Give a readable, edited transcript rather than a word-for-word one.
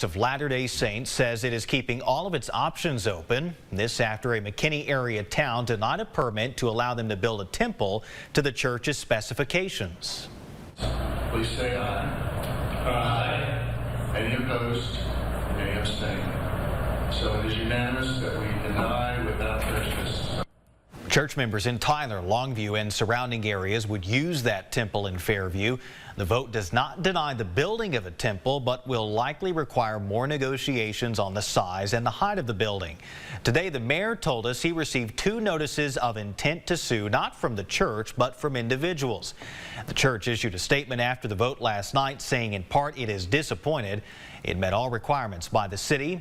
Of Latter-day Saints says it is keeping all of its options open. This after a McKinney area town denied a permit to allow them to build a temple to the church's specifications. Please say aye. Aye. Any opposed? Any abstain? So it is unanimous that we deny without prejudice. Church members in Tyler, Longview, and surrounding areas would use that temple in Fairview. The vote does not deny the building of a temple, but will likely require more negotiations on the size and the height of the building. Today, the mayor told us he received 2 notices of intent to sue, not from the church, but from individuals. The church issued a statement after the vote last night saying in part it is disappointed. It met all requirements by the city.